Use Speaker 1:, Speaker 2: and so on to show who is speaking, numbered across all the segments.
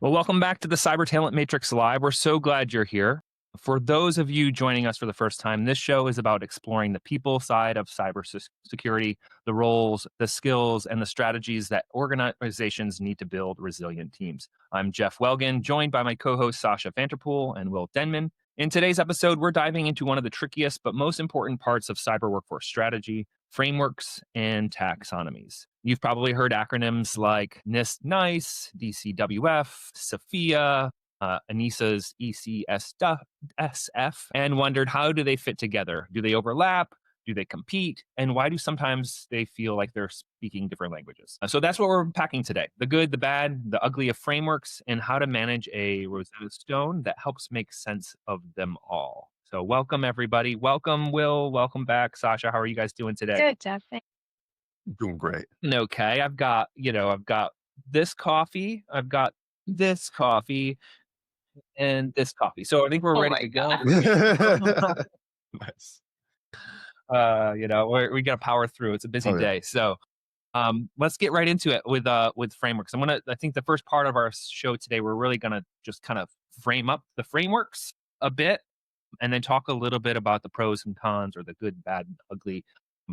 Speaker 1: Well, welcome back to the Cyber Talent Matrix Live. We're so glad you're here. For those of you joining us for the first time, this show is about exploring the people side of cybersecurity, the roles, the skills, and the strategies that organizations need to build resilient teams. I'm Jeff Welgan, joined by my co-hosts Sasha Vanterpool and Will Denman. In today's episode, we're diving into one of the trickiest but most important parts of cyber workforce strategy: frameworks and taxonomies. You've probably heard acronyms like NIST NICE, DCWF, SFIA, ENISA's ECSF, and wondered, how do they fit together? Do they overlap? Do they compete? And why do sometimes they feel like they're speaking different languages? So that's what we're unpacking today: the good, the bad, the ugly of frameworks, and how to manage a Rosetta Stone that helps make sense of them all. So welcome, everybody. Welcome, Will. Welcome back. Sasha, how are you guys doing today?
Speaker 2: Good, Jeff.
Speaker 3: Doing great.
Speaker 1: Okay, I've got this coffee, I've got this coffee, and this coffee. So I think we're
Speaker 2: Oh
Speaker 1: ready
Speaker 2: my
Speaker 1: to go.
Speaker 3: Nice.
Speaker 1: We got to power through. It's a busy
Speaker 3: Oh, yeah.
Speaker 1: day. So let's get right into it with frameworks. I think the first part of our show today, we're really gonna just kind of frame up the frameworks a bit, and then talk a little bit about the pros and cons, or the good, bad, and ugly.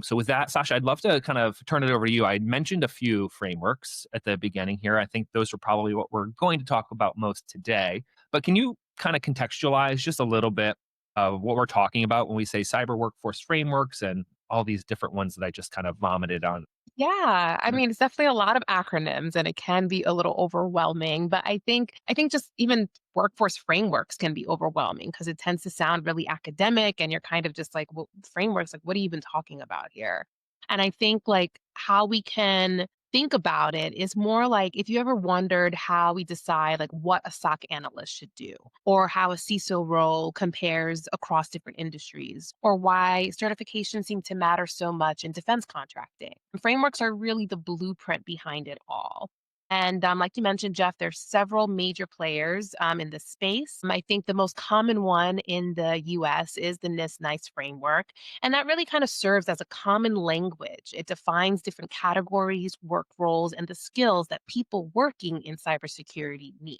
Speaker 1: So with that, Sasha, I'd love to kind of turn it over to you. I mentioned a few frameworks at the beginning here. I think those are probably what we're going to talk about most today. But can you kind of contextualize just a little bit of what we're talking about when we say cyber workforce frameworks and all these different ones that I just kind of vomited on?
Speaker 2: Yeah, I mean, it's definitely a lot of acronyms and it can be a little overwhelming, but I think just even workforce frameworks can be overwhelming because it tends to sound really academic and you're kind of just like, well, frameworks, like what are you even talking about here? And I think like how we can think about it is more like if you ever wondered how we decide like what a SOC analyst should do, or how a CISO role compares across different industries, or why certifications seem to matter so much in defense contracting. Frameworks are really the blueprint behind it all. And like you mentioned, Jeff, there's several major players in this space. I think the most common one in the US is the NIST NICE framework. And that really kind of serves as a common language. It defines different categories, work roles, and the skills that people working in cybersecurity need.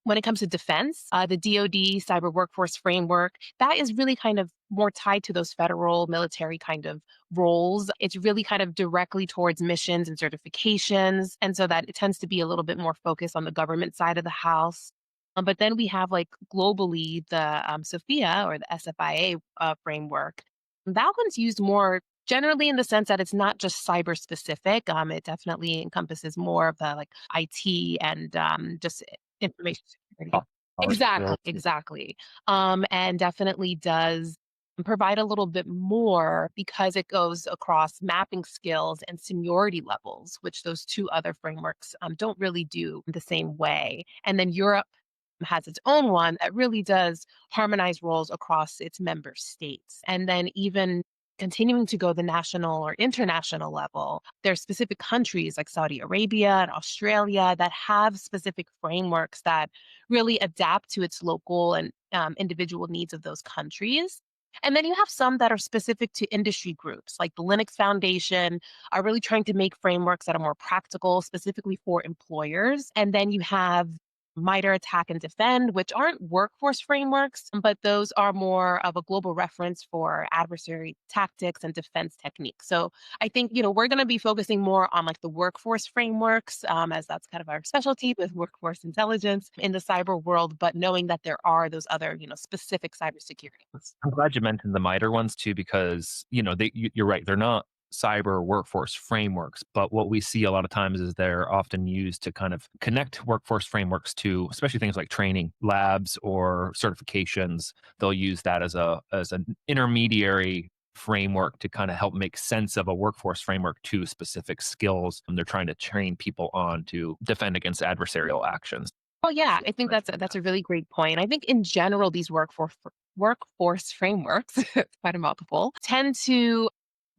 Speaker 2: When it comes to defense, the DoD cyber workforce framework, that is really kind of more tied to those federal military kind of roles. It's really kind of directly towards missions and certifications. And so that it tends to be a little bit more focused on the government side of the house. But then we have like globally the SOFIA or the SFIA framework. That one's used more generally in the sense that it's not just cyber specific. It definitely encompasses more of the like IT and just information security. Exactly,
Speaker 3: Security.
Speaker 2: exactly. And definitely does provide a little bit more because it goes across mapping skills and seniority levels, which those two other frameworks don't really do the same way. And then Europe has its own one that really does harmonize roles across its member states. And then even continuing to go the national or international level, there's specific countries like Saudi Arabia and Australia that have specific frameworks that really adapt to its local and individual needs of those countries. And then you have some that are specific to industry groups, like the Linux Foundation are really trying to make frameworks that are more practical, specifically for employers. And then you have MITRE ATT&CK and Defend, which aren't workforce frameworks, but those are more of a global reference for adversary tactics and defense techniques. So I think, we're going to be focusing more on like the workforce frameworks, as that's kind of our specialty with workforce intelligence in the cyber world, but knowing that there are those other, specific cybersecurity.
Speaker 1: I'm glad you mentioned the MITRE ones too, because you're right. They're not cyber workforce frameworks, but what we see a lot of times is they're often used to kind of connect workforce frameworks to, especially things like training labs or certifications. They'll use that as an intermediary framework to kind of help make sense of a workforce framework to specific skills, and they're trying to train people on to defend against adversarial actions.
Speaker 2: Oh yeah, I think that's a really great point. I think in general, these workforce frameworks, quite a mouthful, tend to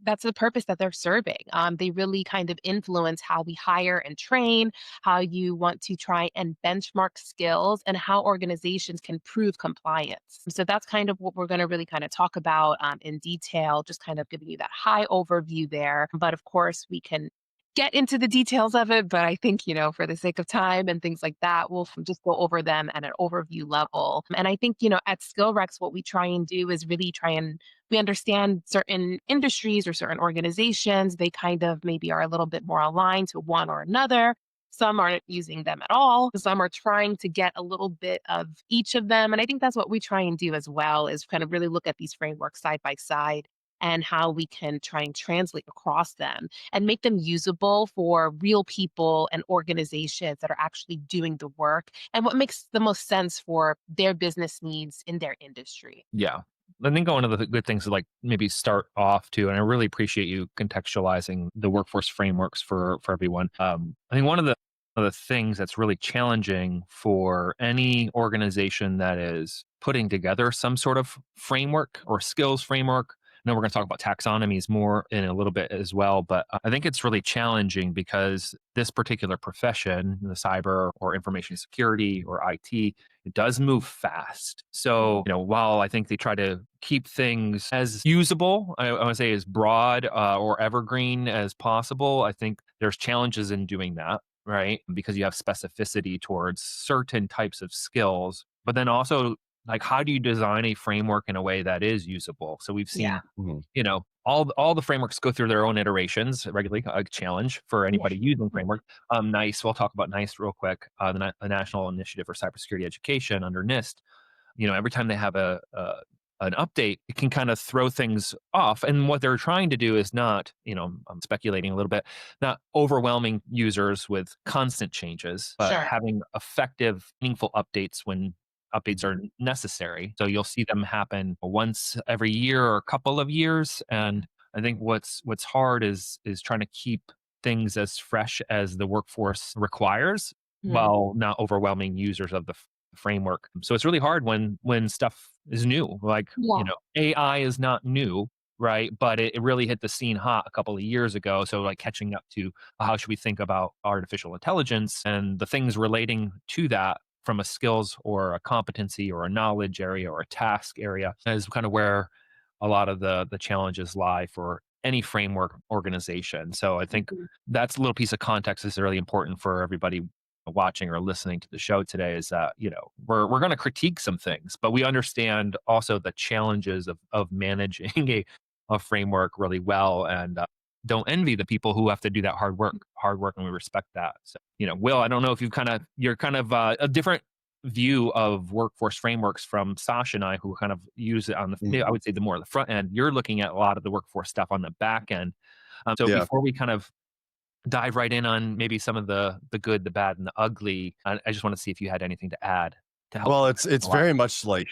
Speaker 2: that's the purpose that they're serving. They really kind of influence how we hire and train, how you want to try and benchmark skills, and how organizations can prove compliance. So that's kind of what we're going to really kind of talk about in detail, just kind of giving you that high overview there. But of course, we can get into the details of it, but I think, for the sake of time and things like that, we'll just go over them at an overview level. And I think, at SkillRex, what we try and do is really we understand certain industries or certain organizations, they kind of maybe are a little bit more aligned to one or another. Some aren't using them at all. Some are trying to get a little bit of each of them. And I think that's what we try and do as well, is kind of really look at these frameworks side by side and how we can try and translate across them and make them usable for real people and organizations that are actually doing the work and what makes the most sense for their business needs in their industry.
Speaker 1: Yeah. I think one of the good things to like maybe start off to, and I really appreciate you contextualizing the workforce frameworks for everyone. I think one of the things that's really challenging for any organization that is putting together some sort of framework or skills framework. I know we're going to talk about taxonomies more in a little bit as well, but I think it's really challenging because this particular profession, the cyber or information security or IT, it does move fast. So, while I think they try to keep things as usable, I want to say as broad or evergreen as possible, I think there's challenges in doing that, right? Because you have specificity towards certain types of skills, but then also like how do you design a framework in a way that is usable? So we've
Speaker 2: Yeah.
Speaker 1: seen, all the frameworks go through their own iterations regularly, a challenge for anybody using framework. NICE, we'll talk about NICE real quick, the National Initiative for Cybersecurity Education under NIST. Every time they have an update, it can kind of throw things off. And what they're trying to do is not, I'm speculating a little bit, not overwhelming users with constant changes, but
Speaker 2: Sure.
Speaker 1: having effective, meaningful updates when updates are necessary. So you'll see them happen once every year or a couple of years. And I think what's hard is trying to keep things as fresh as the workforce requires while not overwhelming users of the framework. So it's really hard when stuff is new. Like,
Speaker 2: Yeah.
Speaker 1: AI is not new, right? But it really hit the scene hot a couple of years ago. So like catching up to how should we think about artificial intelligence and the things relating to that from a skills or a competency or a knowledge area or a task area is kind of where a lot of the challenges lie for any framework organization. So I think that's a little piece of context that's really important for everybody watching or listening to the show today is that we're going to critique some things, but we understand also the challenges of managing a framework really well, and don't envy the people who have to do that hard work, and we respect that. So Will, I don't know if you're kind of a different view of workforce frameworks from Sasha and I, who kind of use it on I would say the more the front end. You're looking at a lot of the workforce stuff on the back end. So before we kind of dive right in on maybe some of the good, the bad, and the ugly, I just want to see if you had anything to add to help.
Speaker 3: Well, it's very much like,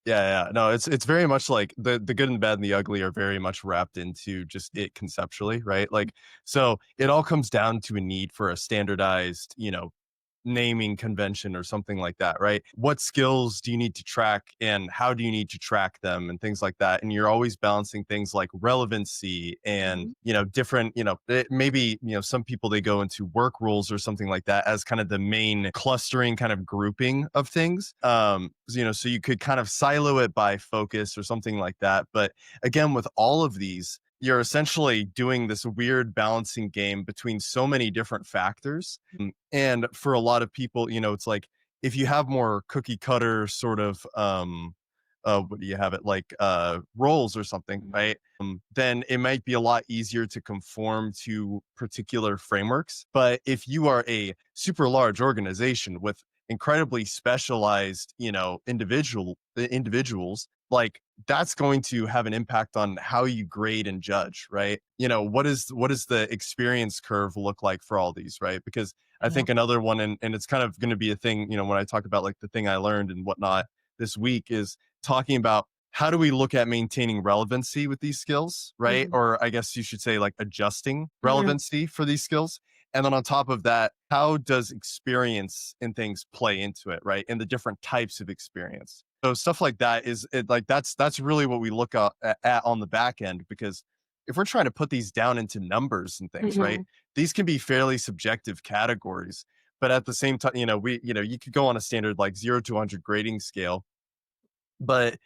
Speaker 3: yeah. No, it's very much like the good and the bad and the ugly are very much wrapped into just it conceptually, right? Like, so it all comes down to a need for a standardized, naming convention or something like that, right? What skills do you need to track and how do you need to track them and things like that? And you're always balancing things like relevancy and, different, maybe, some people, they go into work rules or something like that as kind of the main clustering kind of grouping of things. So you could kind of silo it by focus or something like that. But again, with all of these, you're essentially doing this weird balancing game between so many different factors. And for a lot of people, it's like if you have more cookie cutter sort of what do you have it like roles or something, right? Then it might be a lot easier to conform to particular frameworks. But if you are a super large organization with incredibly specialized, individuals, like that's going to have an impact on how you grade and judge, right? What does the experience curve look like for all these, right? Because I think another one, and it's kind of going to be a thing, when I talk about like the thing I learned and whatnot this week, is talking about how do we look at maintaining relevancy with these skills, right? Or I guess you should say like adjusting relevancy for these skills. And then on top of that, how does experience in things play into it, right? And the different types of experience. So stuff like that that's really what we look at on the back end, because if we're trying to put these down into numbers and things, right? These can be fairly subjective categories, but at the same time, you could go on a standard like 0 to 100 grading scale, but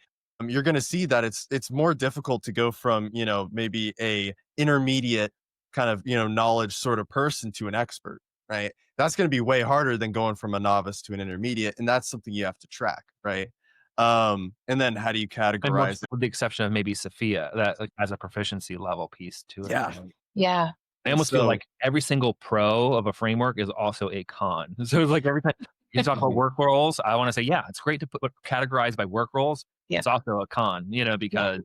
Speaker 3: you're going to see that it's more difficult to go from, maybe a intermediate kind of, knowledge sort of person to an expert, right? That's going to be way harder than going from a novice to an intermediate. And that's something you have to track, right? And then how do you
Speaker 1: And
Speaker 3: categorize it?
Speaker 1: with the exception of maybe SFIA, that like, has a proficiency level piece to it.
Speaker 3: Yeah.
Speaker 2: Yeah.
Speaker 1: I almost feel
Speaker 3: So,
Speaker 1: like every single pro of a framework is also a con. So it's like every time you talk about work roles, I want to say, yeah, it's great to put categorize by work roles.
Speaker 2: Yeah.
Speaker 1: It's also a con, because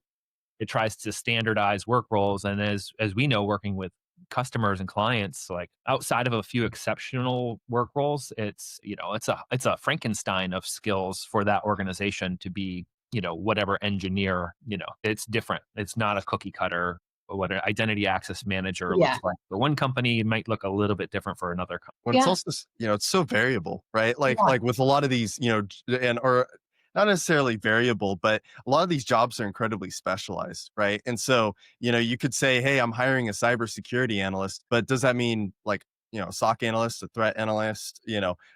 Speaker 1: it tries to standardize work roles. And as we know, working with customers and clients, like outside of a few exceptional work roles, it's a Frankenstein of skills for that organization to be, whatever engineer, it's different. It's not a cookie cutter. What an identity access manager
Speaker 2: Yeah.
Speaker 1: looks like for one company, it might look a little bit different for another company.
Speaker 3: when it's
Speaker 2: Yeah.
Speaker 3: also, it's so variable, right? Like,
Speaker 2: Yeah.
Speaker 3: like with a lot of these, or not necessarily variable, but a lot of these jobs are incredibly specialized, right? And so, you could say, hey, I'm hiring a cybersecurity analyst, but does that mean like, SOC analyst, a threat analyst,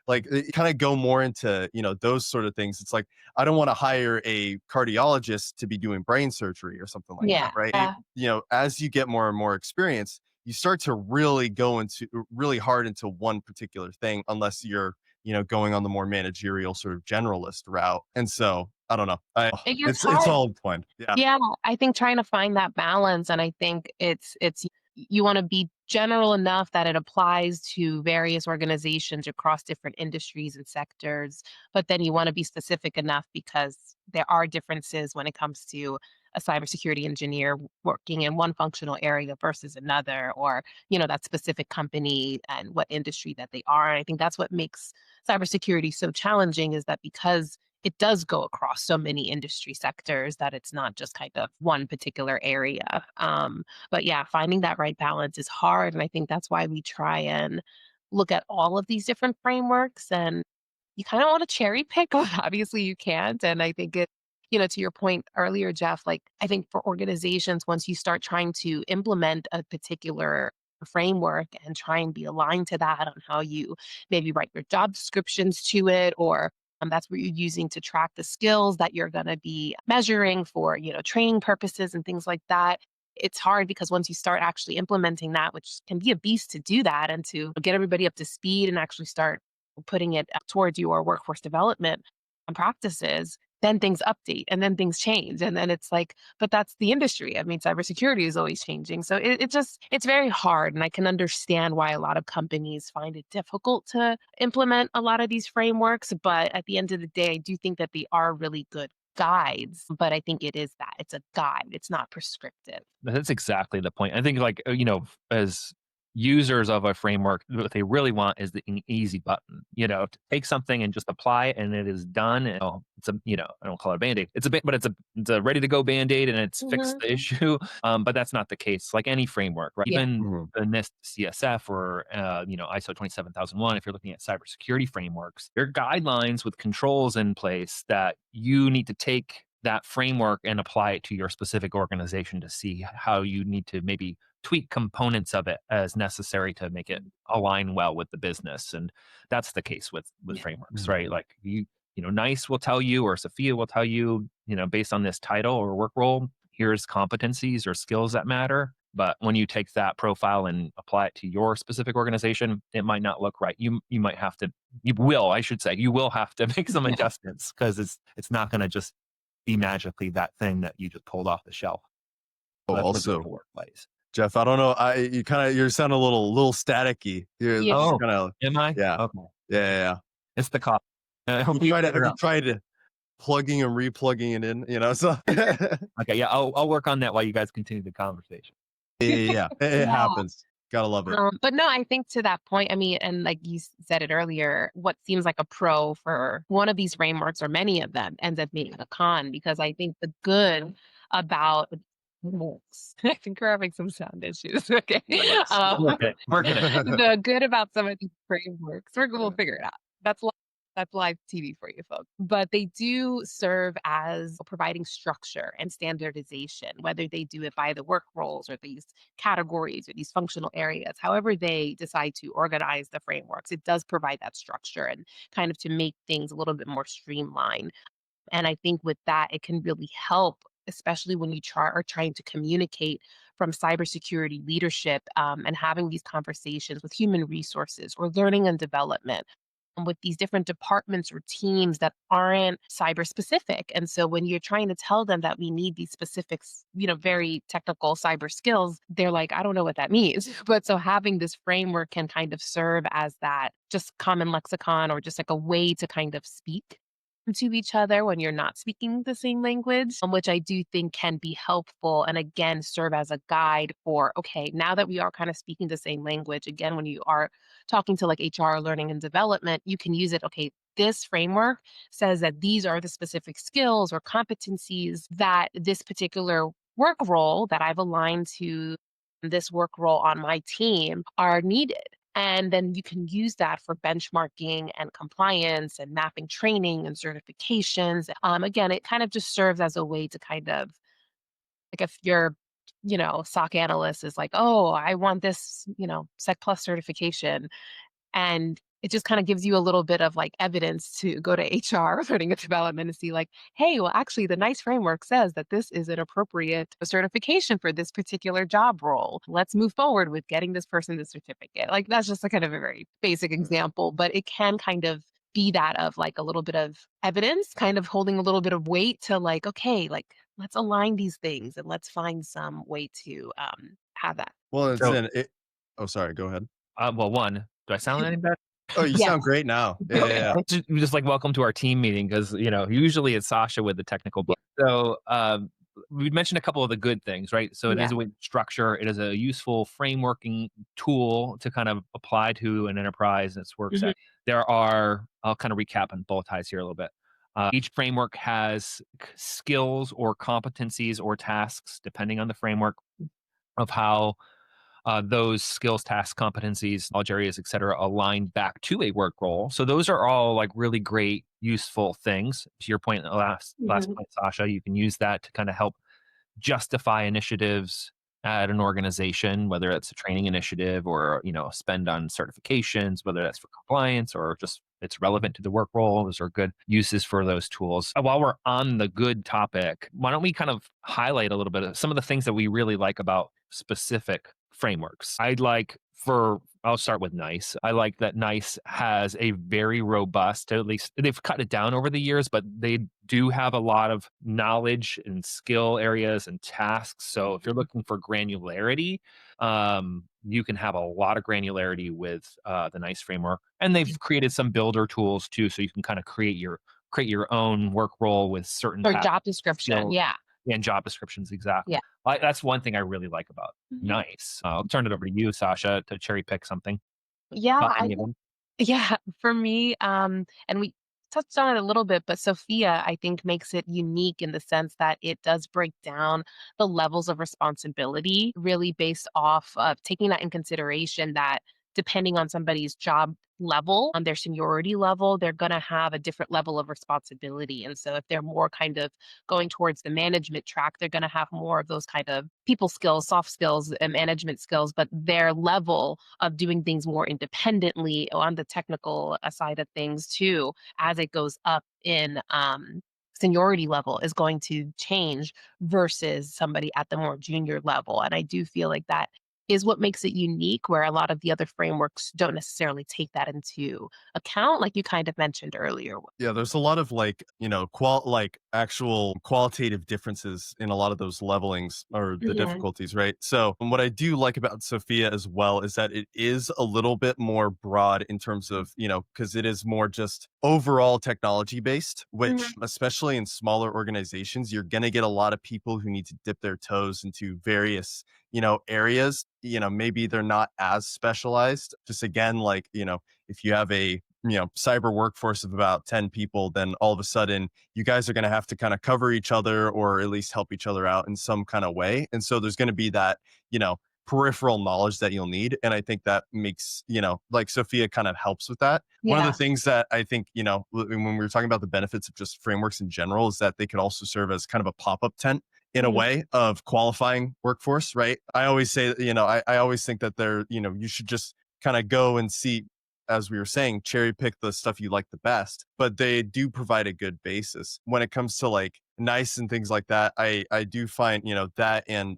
Speaker 3: like kind of go more into, those sort of things. It's like, I don't want to hire a cardiologist to be doing brain surgery or something like
Speaker 2: Yeah.
Speaker 3: that, right?
Speaker 2: Yeah.
Speaker 3: As you get more and more experience, you start to really go into really hard into one particular thing, unless you're, going on the more managerial sort of generalist route. And so I don't know.
Speaker 2: It gets
Speaker 3: It's
Speaker 2: hard.
Speaker 3: all entwined. Yeah.
Speaker 2: Yeah, I think trying to find that balance, and I think it's you want to be general enough that it applies to various organizations across different industries and sectors, but then you want to be specific enough because there are differences when it comes to a cybersecurity engineer working in one functional area versus another, or that specific company and what industry that they are. And I think that's what makes cybersecurity so challenging, is that because it does go across so many industry sectors, that it's not just kind of one particular area. But yeah, finding that right balance is hard. And I think that's why we try and look at all of these different frameworks. And you kind of want to cherry pick, but obviously you can't. And I think to your point earlier, Jeff, like I think for organizations, once you start trying to implement a particular framework and try and be aligned to that on how you maybe write your job descriptions to it, or that's what you're using to track the skills that you're going to be measuring for, training purposes and things like that. It's hard because once you start actually implementing that, which can be a beast to do that and to get everybody up to speed and actually start putting it towards your workforce development practices, then things update and then things change. And then it's like, but that's the industry. I mean, cybersecurity is always changing. So it's very hard. And I can understand why a lot of companies find it difficult to implement a lot of these frameworks. But at the end of the day, I do think that they are really good guides. But I think it is that it's a guide, it's not prescriptive.
Speaker 1: That's exactly the point. I think, like, as users of a framework, what they really want is an easy button, to take something and just apply it and it is done. And, it's I don't call it a band-aid. But it's a ready to go band-aid and it's fixed the issue. But that's not the case. Like any framework, right?
Speaker 2: Yeah.
Speaker 1: Even
Speaker 3: Mhm.
Speaker 1: the NIST CSF or, ISO 27001, if you're looking at cybersecurity frameworks, there are guidelines with controls in place that you need to take that framework and apply it to your specific organization to see how you need to maybe tweak components of it as necessary to make it align well with the business. And that's the case with
Speaker 2: Yeah.
Speaker 1: frameworks, right? Like NICE will tell you, or SFIA will tell you, based on this title or work role, here's competencies or skills that matter. But when you take that profile and apply it to your specific organization, it might not look right. You might have to, you will have to make some
Speaker 2: Yeah.
Speaker 1: adjustments, because it's not going to just be magically that thing that you just pulled off the shelf.
Speaker 3: Oh,
Speaker 1: That's where
Speaker 3: also,
Speaker 1: the workplace.
Speaker 3: Jeff, I don't know. You're sounding a little staticky. You're
Speaker 2: Yeah.
Speaker 1: Oh,
Speaker 3: kind of,
Speaker 1: am I?
Speaker 3: yeah,
Speaker 1: Okay.
Speaker 3: yeah.
Speaker 1: It's the cost. I hope
Speaker 3: You
Speaker 1: you
Speaker 3: tried to,
Speaker 1: figure
Speaker 3: have
Speaker 1: it
Speaker 3: you
Speaker 1: out.
Speaker 3: tried plugging and replugging it in, so
Speaker 1: Okay, yeah, I'll work on that while you guys continue the conversation.
Speaker 3: yeah, it
Speaker 2: Yeah.
Speaker 3: happens. Gotta love it.
Speaker 2: But no, I think to that point, I mean, and like you said it earlier, what seems like a pro for one of these frameworks or many of them ends up being a con, because I think the good about I think we're having some sound issues. Okay.
Speaker 1: Working it.
Speaker 2: The good about some of these frameworks, we'll figure it out. That's that's live TV for you folks. But they do serve as providing structure and standardization, whether they do it by the work roles or these categories or these functional areas, however they decide to organize the frameworks. It does provide that structure and kind of to make things a little bit more streamlined. And I think with that, it can really help, especially when you are trying to communicate from cybersecurity leadership and having these conversations with human resources or learning and development with these different departments or teams that aren't cyber specific. And so when you're trying to tell them that we need these specific, very technical cyber skills, they're like, I don't know what that means. But so having this framework can kind of serve as that just common lexicon or just like a way to kind of speak to each other when you're not speaking the same language, which I do think can be helpful and again serve as a guide for, okay, now that we are kind of speaking the same language, again, when you are talking to like HR learning and development, you can use it. Okay, this framework says that these are the specific skills or competencies that this particular work role that I've aligned to this work role on my team are needed. And then you can use that for benchmarking and compliance and mapping training and certifications. Again, it kind of just serves as a way to kind of like if your, SOC analyst is like, oh, I want this, Sec Plus certification. And it just kind of gives you a little bit of like evidence to go to HR, learning and development, and see like, hey, well, actually, the NICE framework says that this is an appropriate certification for this particular job role. Let's move forward with getting this person the certificate. Like that's just a kind of a very basic example, but it can kind of be that of like a little bit of evidence, kind of holding a little bit of weight to like, okay, like let's align these things and let's find some way to have that.
Speaker 3: Well, it's
Speaker 1: So,
Speaker 3: in it. Oh, sorry. Go ahead.
Speaker 1: well, one, do I sound any better?
Speaker 3: Oh, you
Speaker 2: Yes.
Speaker 3: sound great now. Yeah, yeah,
Speaker 1: Okay.
Speaker 3: yeah.
Speaker 1: Just like welcome to our team meeting because usually it's Sasha with the technical book. So we mentioned a couple of the good things, right? So it
Speaker 2: Yeah.
Speaker 1: is a way to structure. It is a useful frameworking tool to kind of apply to an enterprise and its work
Speaker 2: Mhm.
Speaker 1: set. There are, I'll kind of recap on both ties here a little bit. Each framework has skills or competencies or tasks, depending on the framework, of how those skills, tasks, competencies, knowledge areas, et cetera, align back to a work role. So those are all like really great, useful things. To your point, last
Speaker 2: Mhm.
Speaker 1: point, Sasha, you can use that to kind of help justify initiatives at an organization, whether it's a training initiative or spend on certifications, whether that's for compliance or just it's relevant to the work role. Those are good uses for those tools. While we're on the good topic, why don't we kind of highlight a little bit of some of the things that we really like about specific frameworks? I'll start with NICE. I like that NICE has a very robust, at least they've cut it down over the years, but they do have a lot of knowledge and skill areas and tasks. So if you're looking for granularity, you can have a lot of granularity with the NICE framework. And they've created some builder tools too, so you can kind of create your own work role with certain
Speaker 2: Or
Speaker 1: tasks,
Speaker 2: job description.
Speaker 1: skills,
Speaker 2: Yeah.
Speaker 1: and job descriptions. Exactly.
Speaker 2: Yeah.
Speaker 1: That's one thing I really like about
Speaker 2: Mhm.
Speaker 1: NICE. I'll turn it over to you, Sasha, to cherry pick something
Speaker 2: Yeah,
Speaker 1: about
Speaker 2: I
Speaker 1: any of
Speaker 2: think
Speaker 1: them.
Speaker 2: yeah, for me, and we touched on it a little bit, but Sophia, I think, makes it unique in the sense that it does break down the levels of responsibility really based off of taking that in consideration that depending on somebody's job level, on their seniority level, they're going to have a different level of responsibility. And so if they're more kind of going towards the management track, they're going to have more of those kind of people skills, soft skills, and management skills, but their level of doing things more independently on the technical side of things too, as it goes up in seniority level is going to change versus somebody at the more junior level. And I do feel like that is what makes it unique, where a lot of the other frameworks don't necessarily take that into account, like you kind of mentioned earlier.
Speaker 3: Yeah, there's a lot of actual qualitative differences in a lot of those levelings or the
Speaker 2: Mhm.
Speaker 3: difficulties, right? So what I do like about Sophia as well is that it is a little bit more broad in terms of, because it is more just overall technology based, which
Speaker 2: Mhm.
Speaker 3: especially in smaller organizations, you're going to get a lot of people who need to dip their toes into various, areas. Maybe they're not as specialized. Just again, like, if you have a cyber workforce of about 10 people, then all of a sudden you guys are going to have to kind of cover each other or at least help each other out in some kind of way. And so there's going to be that, peripheral knowledge that you'll need. And I think that makes, like Sophia kind of helps with that. One of the
Speaker 2: Yeah.
Speaker 3: things that I think, when we were talking about the benefits of just frameworks in general is that they could also serve as kind of a pop-up tent in a
Speaker 2: Mhm.
Speaker 3: way of qualifying workforce, right? I always say that, I always think that you should just kind of go and see, as we were saying, cherry pick the stuff you like the best, but they do provide a good basis when it comes to like NICE and things like that, I do find, that, and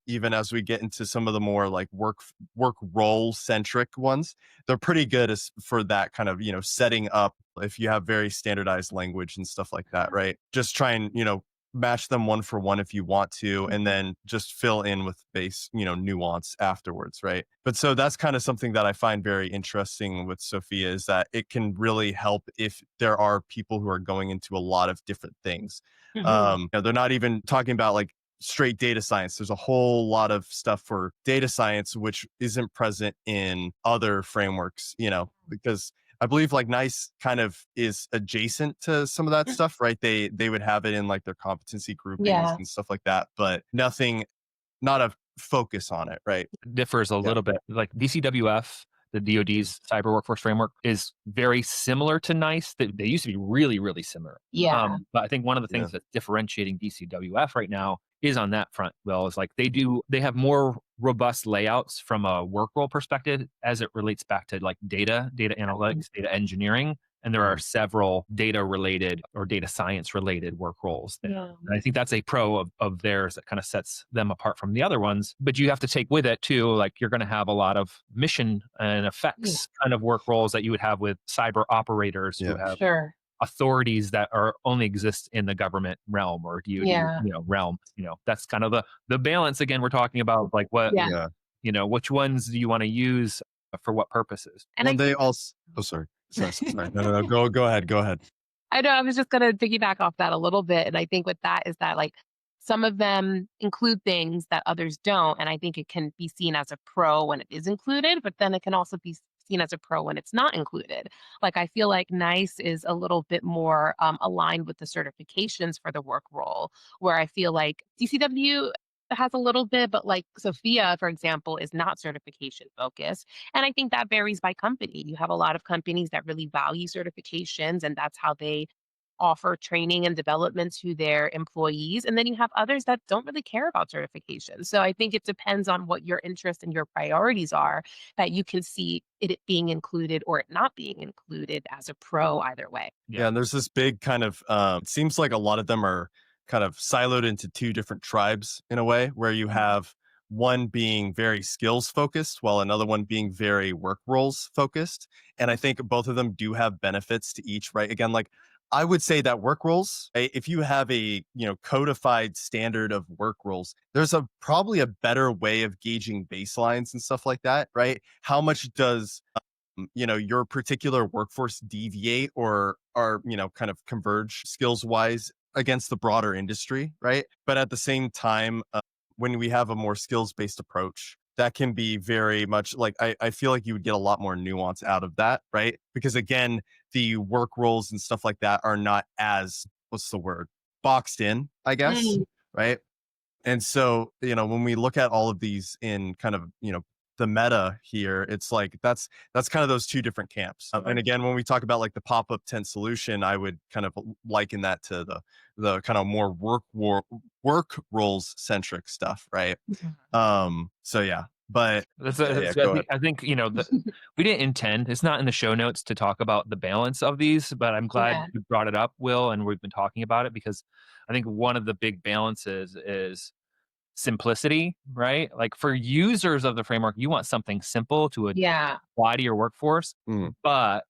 Speaker 3: even as we get into some of the more like work role centric ones, they're pretty good as for that kind of, setting up if you have very standardized language and stuff like that, right? Just try and, match them one for one if you want to, and then just fill in with base, nuance afterwards, right? But so that's kind of something that I find very interesting with SFIA, is that it can really help if there are people who are going into a lot of different things. They're not even talking about like straight data science. There's a whole lot of stuff for data science which isn't present in other frameworks, because I believe like NICE kind of is adjacent to some of that stuff, right? They would have it in like their competency groupings and stuff like that, but not a focus on it, right?
Speaker 1: Differs a little bit. Like DCWF, the DoD's cyber workforce framework, is very similar to NICE. They used to be really, really similar.
Speaker 2: Yeah.
Speaker 1: But I think one of the things that's differentiating DCWF right now is on that front, Will, is like they have more robust layouts from a work role perspective as it relates back to like data analytics, data engineering. And there are several data related or data science related work roles there.
Speaker 2: Yeah.
Speaker 1: And I think that's a pro of theirs that kind of sets them apart from the other ones. But you have to take with it too, like you're going to have a lot of mission and effects kind of work roles that you would have with cyber operators who have authorities that only exist in the government realm or DoD realm. That's kind of the balance again we're talking about, like what which ones do you want to use for what purposes?
Speaker 2: And
Speaker 3: they also sorry. No. Go ahead.
Speaker 2: I know, I was just going to piggyback off that a little bit. And I think with that is that like some of them include things that others don't. And I think it can be seen as a pro when it is included, but then it can also be seen as a pro when it's not included. Like I feel like NICE is a little bit more aligned with the certifications for the work role, where I feel like DCW has a little bit, but like SFIA, for example, is not certification focused. And I think that varies by company. You have a lot of companies that really value certifications, and that's how they offer training and development to their employees. And then you have others that don't really care about certification. So I think it depends on what your interest and your priorities are, that you can see it being included or it not being included as a pro either way.
Speaker 3: Yeah, and there's this big kind of, it seems like a lot of them are kind of siloed into two different tribes in a way, where you have one being very skills focused while another one being very work roles focused. And I think both of them do have benefits to each, right? Again, like I would say that work roles, if you have a, codified standard of work roles, there's probably a better way of gauging baselines and stuff like that, right? How much does your particular workforce deviate or kind of converge skills wise against the broader industry, right? But at the same time, when we have a more skills-based approach, that can be very much like, I feel like you would get a lot more nuance out of that, right? Because again, the work roles and stuff like that are not as, what's the word? Boxed in, I guess, right? And so, when we look at all of these in kind of, the meta here, it's like that's kind of those two different camps. And again, when we talk about like the pop-up tent solution, I would kind of liken that to the kind of more work roles centric stuff, right? So yeah, but
Speaker 1: I think we didn't intend. It's not in the show notes to talk about the balance of these, but I'm glad you brought it up, Will, and we've been talking about it because I think one of the big balances is simplicity, right? Like for users of the framework, you want something simple to apply to your workforce, but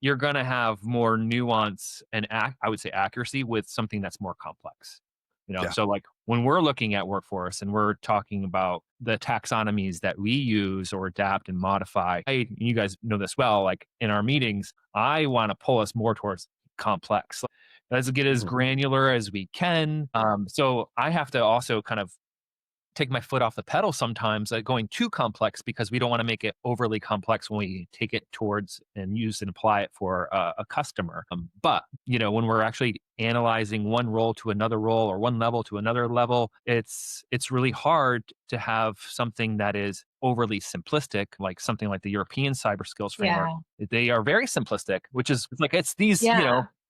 Speaker 1: you're going to have more nuance and I would say accuracy with something that's more complex. So like when we're looking at workforce and we're talking about the taxonomies that we use or adapt and modify, you guys know this well, like in our meetings, I want to pull us more towards complex. Let's get as granular as we can. So I have to also kind of take my foot off the pedal sometimes going too complex because we don't want to make it overly complex when we take it towards and use and apply it for a customer. But, when we're actually analyzing one role to another role or one level to another level, it's really hard to have something that is overly simplistic, like something like the European cyber skills framework. They are very simplistic, which is like, it's these,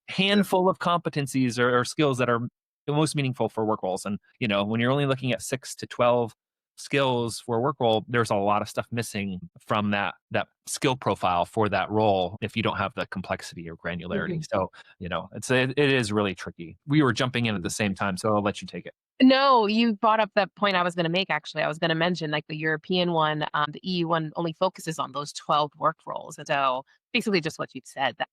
Speaker 1: handful of competencies or skills that are the most meaningful for work roles. And, when you're only looking at 6 to 12 skills for a work role, there's a lot of stuff missing from that skill profile for that role if you don't have the complexity or granularity. So, it is really tricky. We were jumping in at the same time, so I'll let you take it.
Speaker 2: No, you brought up that point I was going to make, actually. I was going to mention like the European one, the EU one only focuses on those 12 work roles. And so basically just what you said, that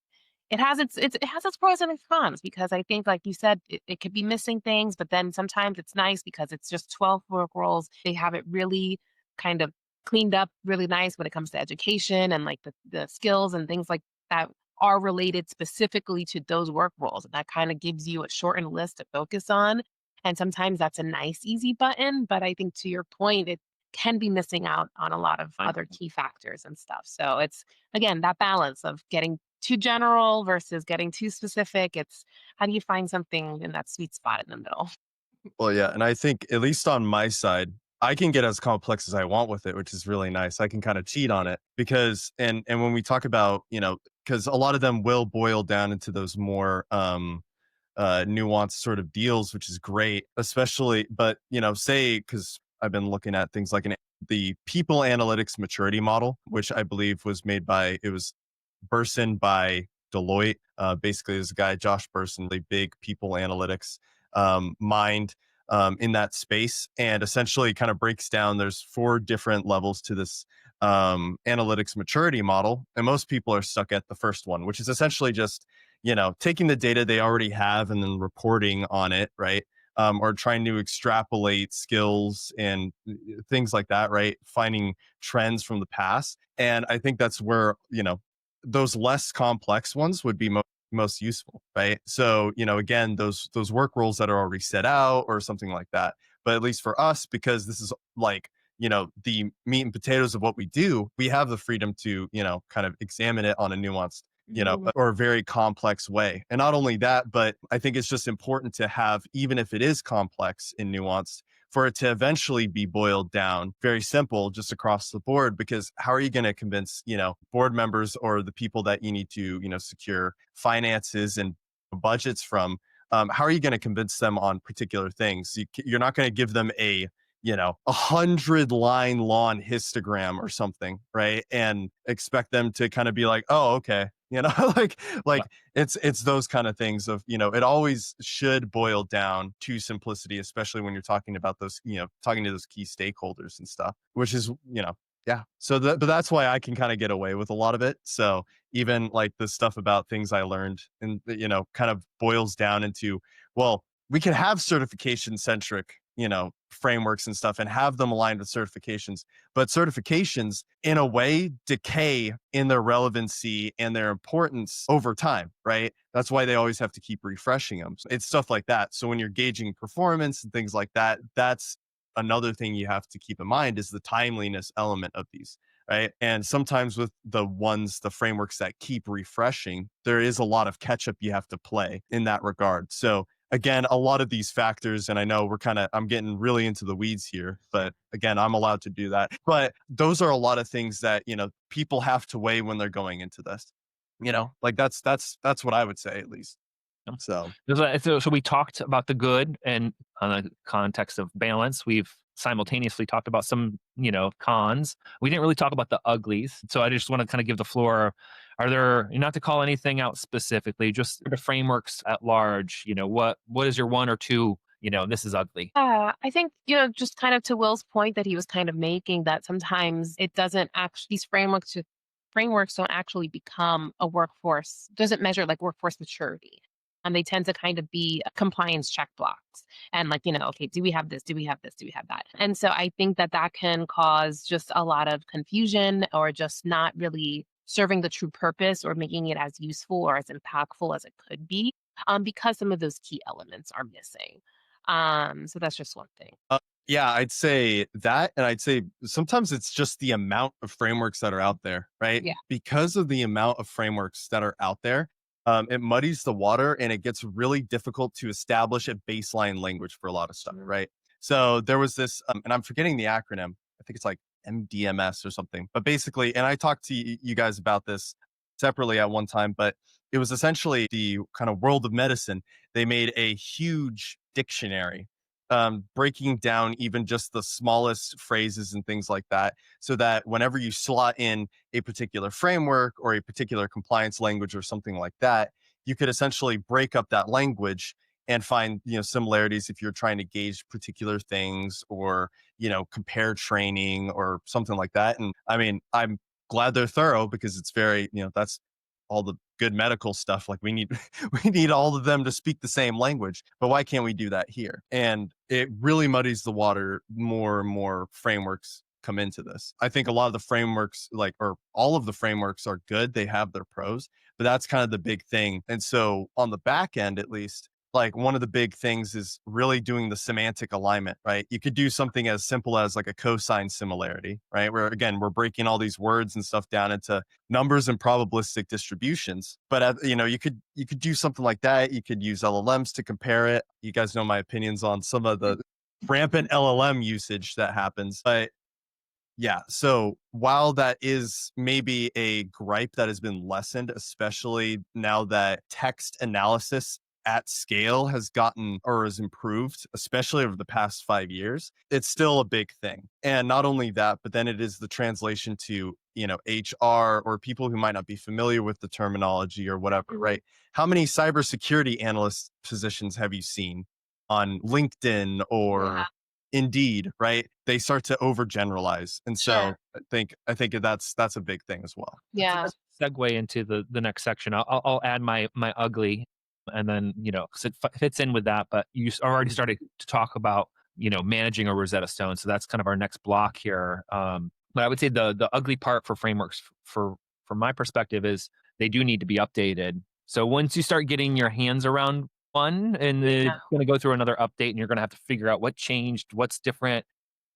Speaker 2: it has its pros and its cons, because I think, like you said, it could be missing things, but then sometimes it's nice because it's just 12 work roles. They have it really kind of cleaned up really nice when it comes to education and like the skills and things like that are related specifically to those work roles. And that kind of gives you a shortened list to focus on. And sometimes that's a nice, easy button. But I think to your point, it can be missing out on a lot of other key factors and stuff. So it's, again, that balance of getting too general versus getting too specific. It's how do you find something in that sweet spot in the middle?
Speaker 3: Well, yeah. And I think, at least on my side, I can get as complex as I want with it, which is really nice. I can kind of cheat on it because, and when we talk about, because a lot of them will boil down into those more, nuanced sort of deals, which is great, especially, but, say, because I've been looking at things like the people analytics maturity model, which I believe was made by, it was Burson by Deloitte. Basically, there's a guy, Josh Burson, the big people analytics mind in that space, and essentially kind of breaks down, there's 4 different levels to this analytics maturity model. And most people are stuck at the first one, which is essentially just, taking the data they already have and then reporting on it, right? Or trying to extrapolate skills and things like that, right? Finding trends from the past. And I think that's where, those less complex ones would be most useful, right? So, again, those work roles that are already set out or something like that. But at least for us, because this is like, the meat and potatoes of what we do, we have the freedom to, kind of examine it on a nuanced, or a very complex way. And not only that, but I think it's just important to have, even if it is complex and nuanced, for it to eventually be boiled down very simple just across the board. Because how are you going to convince, board members or the people that you need to, secure finances and budgets from? How are you going to convince them on particular things? You're not going to give them a 100-line long histogram or something, right? And expect them to kind of be like, oh, okay. like it's those kind of things of, it always should boil down to simplicity, especially when you're talking about those, talking to those key stakeholders and stuff, which is, yeah. So but that's why I can kind of get away with a lot of it. So even like the stuff about things I learned and, kind of boils down into, well, we can have certification centric, frameworks and stuff and have them aligned with certifications, but certifications in a way decay in their relevancy and their importance over time, right? That's why they always have to keep refreshing them. It's stuff like that. So when you're gauging performance and things like that, that's another thing you have to keep in mind, is the timeliness element of these, right? And sometimes with the frameworks that keep refreshing, there is a lot of catch up you have to play in that regard. So again, a lot of these factors, and I know I'm getting really into the weeds here, but again, I'm allowed to do that. But those are a lot of things that, people have to weigh when they're going into this, like that's what I would say, at least. So
Speaker 1: we talked about the good, and on the context of balance, we've simultaneously talked about some, cons. We didn't really talk about the uglies. So I just want to kind of give the floor. Are there, not to call anything out specifically, just the frameworks at large, what is your 1 or 2, this is ugly?
Speaker 2: I think, just kind of to Will's point that he was kind of making, that sometimes it doesn't actually, these frameworks don't actually become a workforce, doesn't measure like workforce maturity. And they tend to kind of be compliance check blocks. And like, okay, do we have this? Do we have this? Do we have that? And so I think that can cause just a lot of confusion, or just not really serving the true purpose or making it as useful or as impactful as it could be, because some of those key elements are missing. So that's just one thing.
Speaker 3: Yeah, I'd say that. And I'd say sometimes it's just the amount of frameworks that are out there, right?
Speaker 2: Yeah.
Speaker 3: Because of the amount of frameworks that are out there, it muddies the water, and it gets really difficult to establish a baseline language for a lot of stuff, right? So there was this, and I'm forgetting the acronym. I think it's like MDMS or something. But basically, and I talked to you guys about this separately at one time, but it was essentially the kind of world of medicine. They made a huge dictionary breaking down even just the smallest phrases and things like that, so that whenever you slot in a particular framework or a particular compliance language or something like that, you could essentially break up that language and find, similarities if you're trying to gauge particular things, or, compare training or something like that. And I mean, I'm glad they're thorough, because it's very, that's all the good medical stuff. Like, we need we need all of them to speak the same language, but why can't we do that here? And it really muddies the water. More and more frameworks come into this. I think a lot of the frameworks, or all of the frameworks, are good. They have their pros, but that's kind of the big thing. And so on the back end, at least, like, one of the big things is really doing the semantic alignment, right? You could do something as simple as like a cosine similarity, right? Where, again, we're breaking all these words and stuff down into numbers and probabilistic distributions. But you could do something like that. You could use LLMs to compare it. You guys know my opinions on some of the rampant LLM usage that happens. But yeah, so while that is maybe a gripe that has been lessened, especially now that text analysis at scale has gotten, or has improved, especially over the past 5 years, it's still a big thing. And not only that, but then it is the translation to, HR, or people who might not be familiar with the terminology or whatever, right? How many cybersecurity analyst positions have you seen on LinkedIn or Indeed, right? They start to overgeneralize. And so
Speaker 2: Sure.
Speaker 3: I think that's a big thing as well.
Speaker 2: Yeah.
Speaker 1: Segue into the next section. I'll add my ugly, and then, 'cause it fits in with that. But you already started to talk about, managing a Rosetta Stone, so that's kind of our next block here. But I would say the ugly part for frameworks, from my perspective, is they do need to be updated. So once you start getting your hands around one, and it's going to go through another update, and you're going to have to figure out what changed, what's different,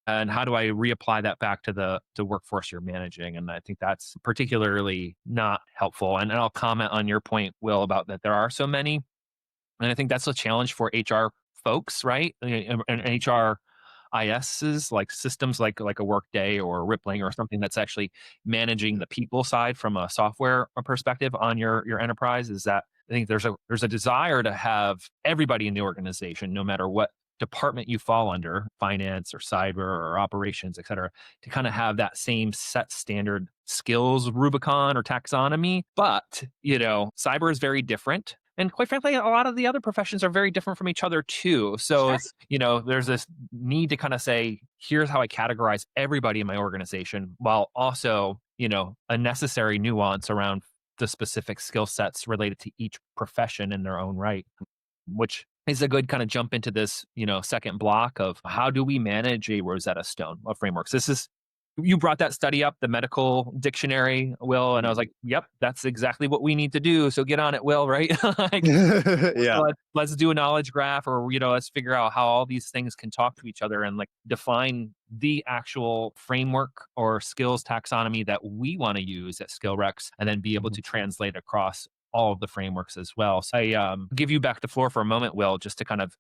Speaker 1: and how do I reapply that back to the workforce you're managing. And I think that's particularly not helpful. And I'll comment on your point, Will, about that there are so many. And I think that's a challenge for HR folks, right? And HR ISs, like systems like a Workday or a Rippling or something that's actually managing the people side from a software perspective on your enterprise. Is that I think there's a desire to have everybody in the organization, no matter what department you fall under, finance or cyber or operations, et cetera, to kind of have that same set standard skills Rubicon or taxonomy. But, cyber is very different. And quite frankly, a lot of the other professions are very different from each other too. So it's, there's this need to kind of say, here's how I categorize everybody in my organization, while also, a necessary nuance around the specific skill sets related to each profession in their own right, which is a good kind of jump into this, second block of how do we manage a Rosetta Stone of frameworks. You brought that study up, the medical dictionary, Will, and I was like, yep, that's exactly what we need to do. So get on it, Will, right?
Speaker 3: Yeah.
Speaker 1: Let's do a knowledge graph, or, let's figure out how all these things can talk to each other and like define the actual framework or skills taxonomy that we want to use at SkillRex, and then be able to translate across all of the frameworks as well. So I give you back the floor for a moment, Will, just to kind of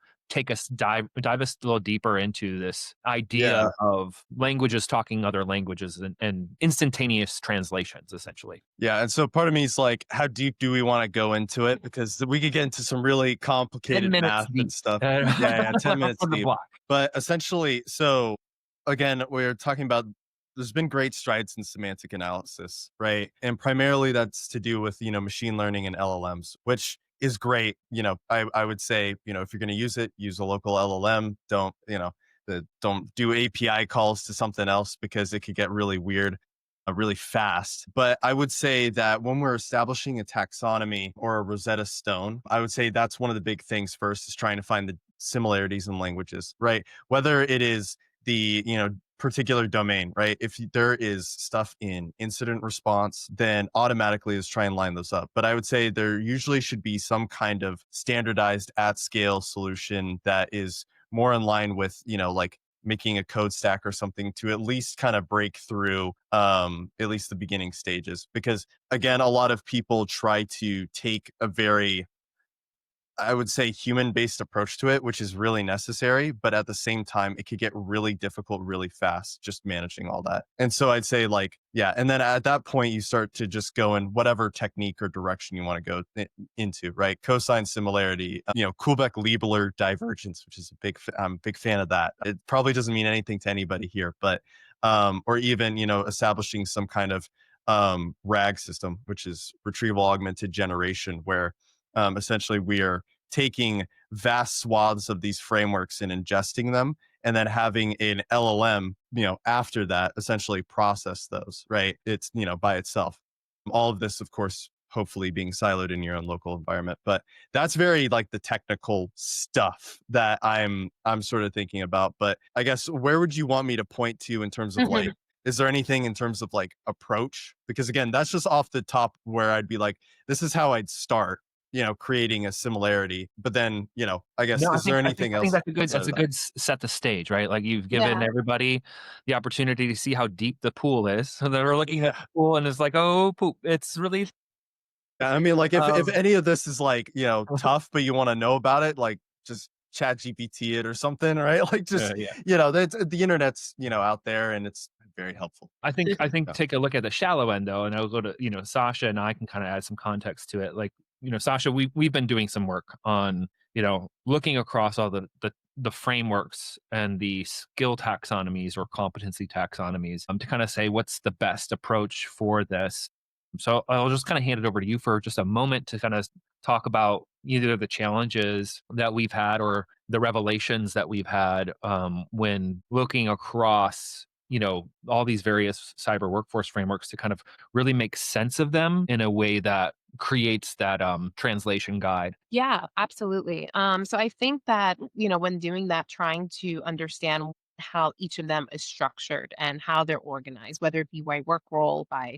Speaker 1: dive us a little deeper into this idea of languages talking other languages, and instantaneous translations, essentially.
Speaker 3: Yeah. And so part of me is like, how deep do we want to go into it? Because we could get into some really complicated math
Speaker 1: deep.
Speaker 3: and stuff. Yeah, 10 minutes
Speaker 1: On the
Speaker 3: deep.
Speaker 1: block.
Speaker 3: But essentially, so again, we're talking about, there's been great strides in semantic analysis, right? And primarily that's to do with, machine learning and LLMs, which is great. I would say, if you're going to use it, use a local LLM. Don't do API calls to something else, because it could get really weird really fast. But I would say that when we're establishing a taxonomy or a Rosetta Stone, I would say that's one of the big things first, is trying to find the similarities in languages, right? Whether it is the, particular domain, right? If there is stuff in incident response, then automatically is try and line those up. But I would say there usually should be some kind of standardized at scale solution that is more in line with, like making a code stack or something, to at least kind of break through at least the beginning stages. Because again, a lot of people try to take a very I would say, human-based approach to it, which is really necessary, but at the same time, it could get really difficult really fast just managing all that. And so I'd say like, yeah, and then at that point you start to just go in whatever technique or direction you want to go into, right? Cosine similarity, Kullback-Leibler divergence, which is I'm a big fan of that. It probably doesn't mean anything to anybody here, but or even, establishing some kind of RAG system, which is retrieval augmented generation, where essentially we are taking vast swaths of these frameworks and ingesting them, and then having an LLM, after that essentially process those, right? It's, by itself. All of this, of course, hopefully being siloed in your own local environment. But that's very like the technical stuff that I'm sort of thinking about. But I guess where would you want me to point to in terms of like, is there anything in terms of like approach? Because again, that's just off the top where I'd be like, this is how I'd start, creating a similarity. But then, I guess,
Speaker 1: No,
Speaker 3: is there anything
Speaker 1: I think
Speaker 3: else
Speaker 1: that's
Speaker 3: outside
Speaker 1: a
Speaker 3: of that?
Speaker 1: good set the stage, right? Like you've given
Speaker 2: Yeah.
Speaker 1: everybody the opportunity to see how deep the pool is. So they're looking at
Speaker 3: Yeah.
Speaker 1: the pool and it's like, oh, poop. It's really
Speaker 3: I mean, like if
Speaker 1: um,
Speaker 3: any of this is like, tough, but you want to know about it, like just chat GPT it or something, right? Like just,
Speaker 1: yeah.
Speaker 3: that's the internet's, out there and it's very helpful.
Speaker 1: I think
Speaker 3: Yeah.
Speaker 1: take a look at the shallow end though, and I'll go to, Sasha and I can kind of add some context to it. Like, Sasha, we've been doing some work on, looking across all the frameworks and the skill taxonomies or competency taxonomies to kind of say what's the best approach for this. So I'll just kind of hand it over to you for just a moment to kind of talk about either the challenges that we've had or the revelations that we've had when looking across all these various cyber workforce frameworks to kind of really make sense of them in a way that creates that translation guide.
Speaker 2: Yeah, absolutely. So I think that, when doing that, trying to understand how each of them is structured and how they're organized, whether it be by work role, by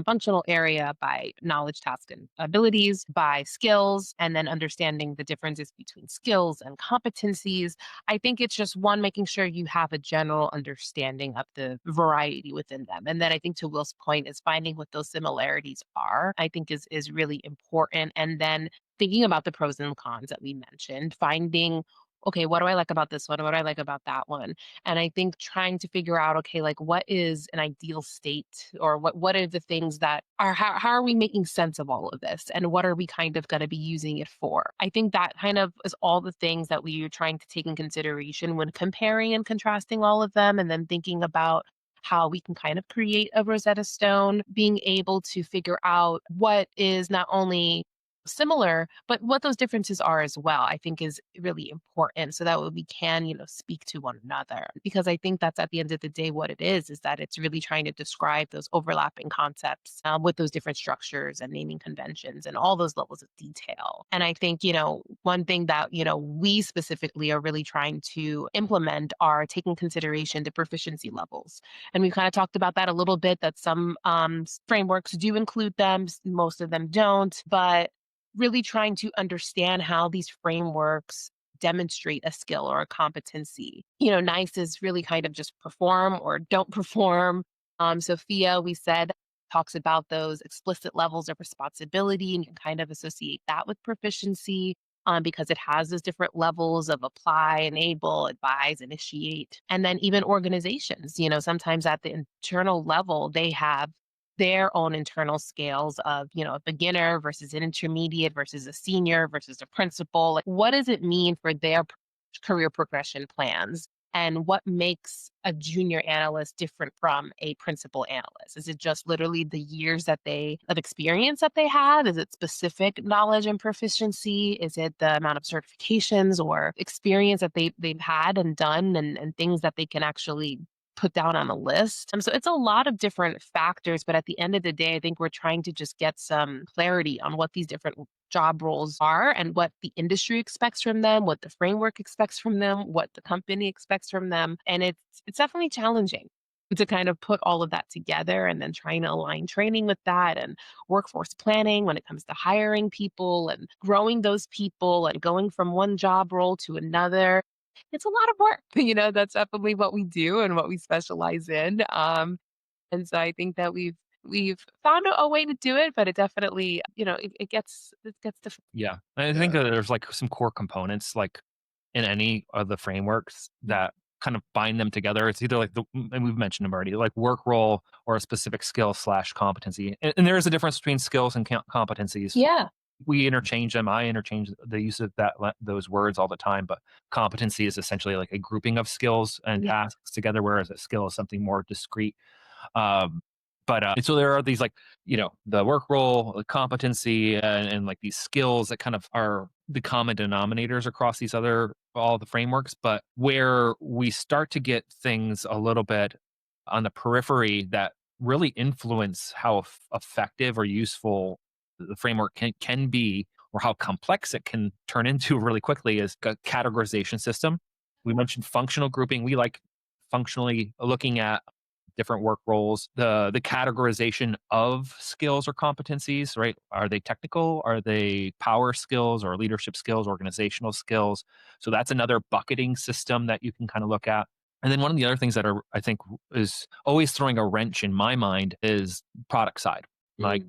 Speaker 2: functional area, by knowledge, task, and abilities, by skills, and then understanding the differences between skills and competencies. I think it's just one, making sure you have a general understanding of the variety within them. And then I think to Will's point is finding what those similarities are, I think is really important. And then thinking about the pros and cons that we mentioned, finding, okay, what do I like about this one? What do I like about that one? And I think trying to figure out, okay, like what is an ideal state, or what are the things that are, how are we making sense of all of this? And what are we kind of going to be using it for? I think that kind of is all the things that we are trying to take in consideration when comparing and contrasting all of them, and then thinking about how we can kind of create a Rosetta Stone, being able to figure out what is not only similar, but what those differences are as well, I think is really important, so that way we can, speak to one another. Because I think that's at the end of the day what it is that it's really trying to describe those overlapping concepts with those different structures and naming conventions and all those levels of detail. And I think, one thing that, we specifically are really trying to implement are taking consideration the proficiency levels. And we've kind of talked about that a little bit, that some frameworks do include them, most of them don't, but really trying to understand how these frameworks demonstrate a skill or a competency. NICE is really kind of just perform or don't perform. SFIA, we said, talks about those explicit levels of responsibility, and you can kind of associate that with proficiency. Because it has those different levels of apply, enable, advise, initiate. And then even organizations, sometimes at the internal level, they have their own internal scales of, a beginner versus an intermediate versus a senior versus a principal. Like, what does it mean for their career progression plans? And what makes a junior analyst different from a principal analyst? Is it just literally the years of experience that they have? Is it specific knowledge and proficiency? Is it the amount of certifications or experience that they've had and done, and things that they can actually put down on a list? So it's a lot of different factors, but at the end of the day, I think we're trying to just get some clarity on what these different job roles are and what the industry expects from them, what the framework expects from them, what the company expects from them. And it's definitely challenging to kind of put all of that together, and then trying to align training with that, and workforce planning when it comes to hiring people and growing those people and going from one job role to another. It's a lot of work. That's definitely what we do and what we specialize in. And so I think that we've We've found a way to do it, but it definitely, it gets difficult.
Speaker 1: Yeah. And I think
Speaker 3: Yeah.
Speaker 1: that there's like some core components, like in any of the frameworks that kind of bind them together. It's either like and we've mentioned them already, like work role or a specific skill slash competency. And there is a difference between skills and competencies.
Speaker 2: Yeah.
Speaker 1: We interchange them. I interchange the use of those words all the time, but competency is essentially like a grouping of skills and
Speaker 2: Yeah.
Speaker 1: tasks together, whereas a skill is something more discrete. Um, and so there are these like, the work role, the competency, and like these skills that kind of are the common denominators across all the frameworks. But where we start to get things a little bit on the periphery that really influence how effective or useful the framework can be, or how complex it can turn into really quickly, is a categorization system. We mentioned functional grouping. We like functionally looking at different work roles, the categorization of skills or competencies, right? Are they technical? Are they power skills or leadership skills, organizational skills? So that's another bucketing system that you can kind of look at. And then one of the other things that I think is always throwing a wrench in my mind is product side. Like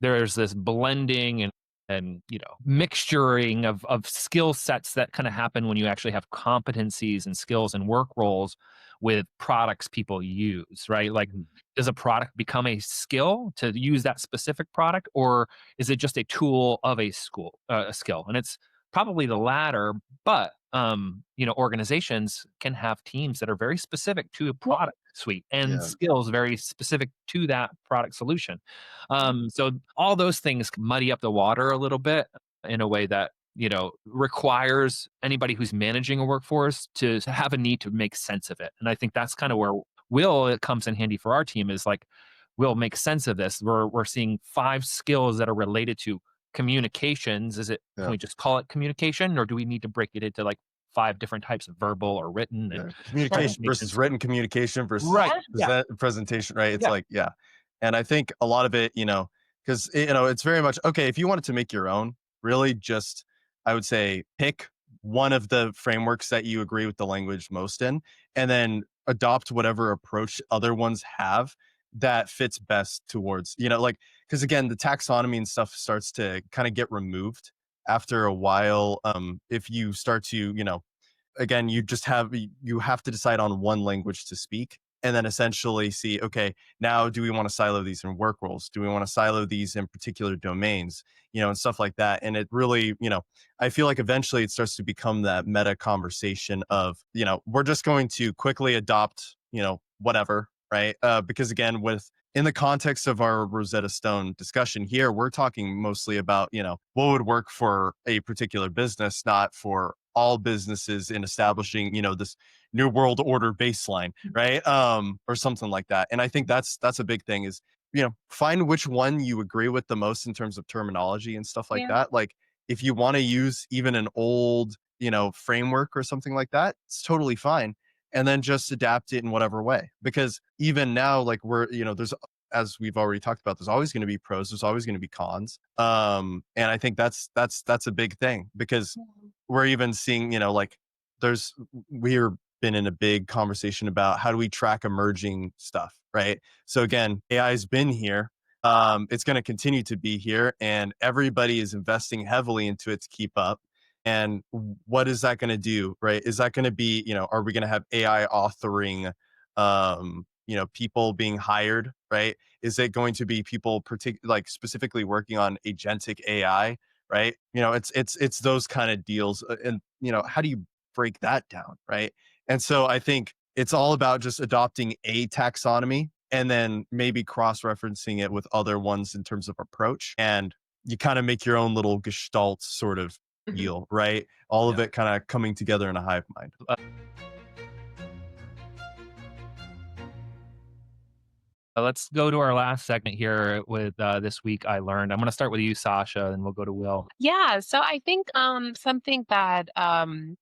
Speaker 1: there's this blending and mixturing of skill sets that kind of happen when you actually have competencies and skills and work roles with products people use, right? Like, does a product become a skill to use that specific product, or is it just a tool of a skill? And it's probably the latter, but organizations can have teams that are very specific to a product suite and
Speaker 3: Yeah.
Speaker 1: skills very specific to that product solution. So all those things muddy up the water a little bit in a way that requires anybody who's managing a workforce to have a need to make sense of it. And I think that's kind of where it comes in handy for our team, is like, we'll make sense of this. We're seeing 5 skills that are related to communications. Can we just call it communication, or do we need to break it into like 5 different types of verbal or written and
Speaker 3: Communication versus written communication versus
Speaker 1: right? Yeah.
Speaker 3: presentation, right? It's
Speaker 1: Yeah.
Speaker 3: like, yeah. And I think a lot of it, because, it's very much, okay, if you wanted to make your own, really just, I would say, pick one of the frameworks that you agree with the language most in, and then adopt whatever approach other ones have that fits best towards, like, because again, the taxonomy and stuff starts to kind of get removed after a while. If you start to, again, you have to decide on one language to speak, and then essentially see, okay, now do we want to silo these in work roles? Do we want to silo these in particular domains, and stuff like that? And it really, I feel like eventually it starts to become that meta conversation of, we're just going to quickly adopt, whatever, right? Because again, in the context of our Rosetta Stone discussion here, we're talking mostly about, what would work for a particular business, not for all businesses in establishing, this new world order baseline, right? Or something like that. And I think that's a big thing, is, find which one you agree with the most in terms of terminology and stuff like that. Like, if you want to use even an old, framework or something like that, it's totally fine. And then just adapt it in whatever way. Because even now, like, there's, as we've already talked about, there's always going to be pros, there's always going to be cons. And I think that's a big thing, because we're even seeing, like, we're been in a big conversation about how do we track emerging stuff, right? So again, AI has been here. It's going to continue to be here, and everybody is investing heavily into it to keep up. And what is that going to do, right? Is that going to be, are we going to have AI authoring, people being hired, right? Is it going to be people like specifically working on agentic AI, right? It's those kind of deals. And, how do you break that down, right? And so I think it's all about just adopting a taxonomy and then maybe cross-referencing it with other ones in terms of approach. And you kind of make your own little gestalt sort of deal, right? All of it kind of coming together in a hive mind.
Speaker 1: Let's go to our last segment here with This Week I Learned. I'm going to start with you, Sasha, and we'll go to Will.
Speaker 2: Yeah. So I think something that I've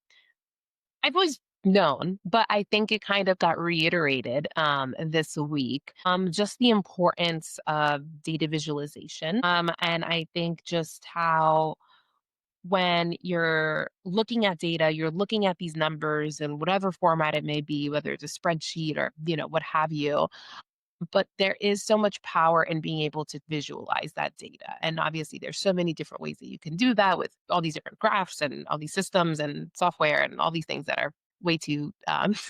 Speaker 2: always known, but I think it kind of got reiterated this week. Just the importance of data visualization. And I think just how, when you're looking at data, you're looking at these numbers in whatever format it may be, whether it's a spreadsheet or, what have you. but there is so much power in being able to visualize that data. And obviously, there's so many different ways that you can do that with all these different graphs and all these systems and software and all these things that are way too